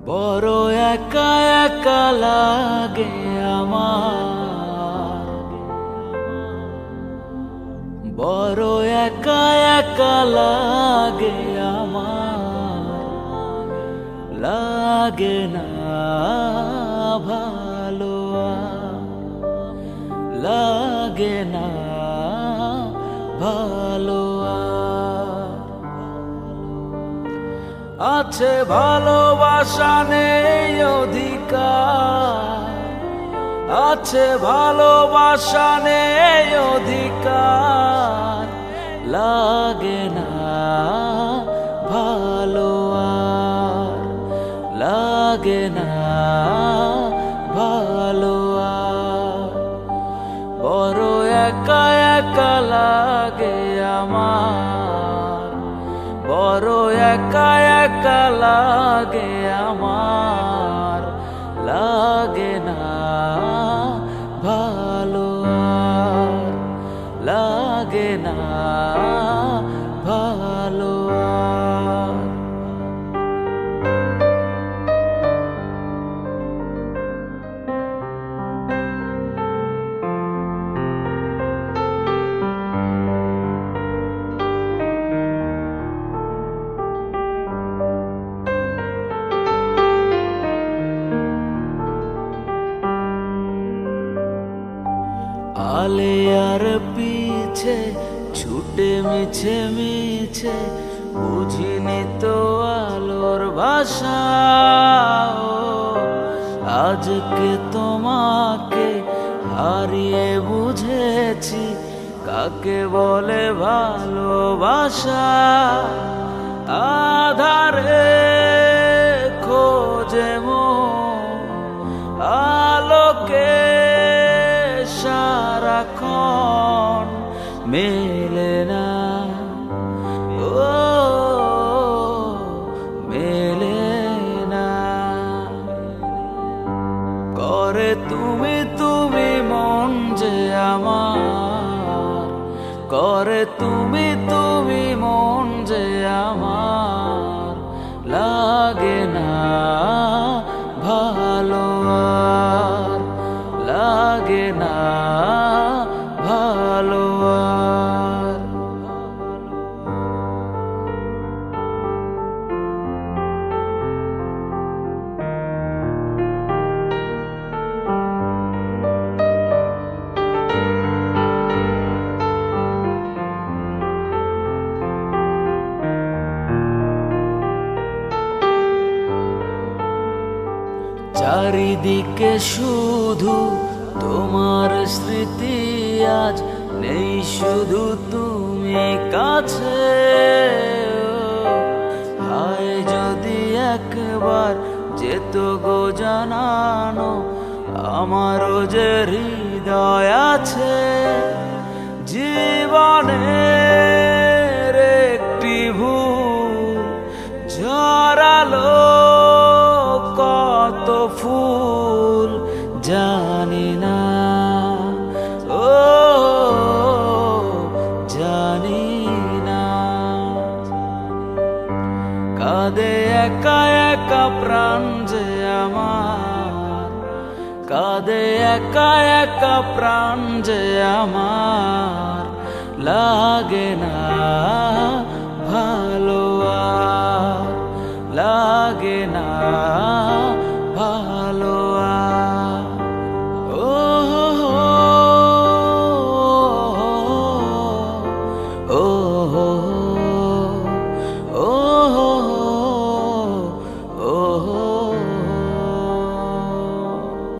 বড় একা একা লাগে আমার, বড় একা একা লাগে আমার, লাগে না ভালো, লাগে না ভালো। আছে ভালোবাসা নেই অধিকার, আছে ভালোবাসা নেই অধিকার, লাগে না ভালো আর, লাগে না ভালো আর। বড় একা একা লাগে আমার, বড় একা একা লাগে আমার, লাগে না ভালো আর, লাগে না ভালো আর। আলে আর পিছে ছুটে মিছে মিছে, বুঝিনি তো আলোর ভাষা। আজকে তোমাকে হারিয়ে বুঝেছি কাকে বলে ভালোবাসা। আধারে খোঁজে মন আলোকে সারাক্ষণ মেলে না, ও মেলে না। করে তুমি তুমি মন যে আমার, করে তুমি তুমি মন যে আমার, লাগে না ভালো আর, লাগে না ভালো আর। চারিদিকে শুধু তোমার স্মৃতি, আজ নেই শুধু তুমি কাছে। হায় যদি একবার যেত গো জানানো, আমারও যে হৃদয় আছে। জীবনের একটি ভুল ঝরালো কত ফুল জানি না, ও জানি না। কাঁদে একা একা প্রাণ যে আমার, কাঁদে একা একা প্রাণ যে আমার, লাগে না ভালো আর, লাগে না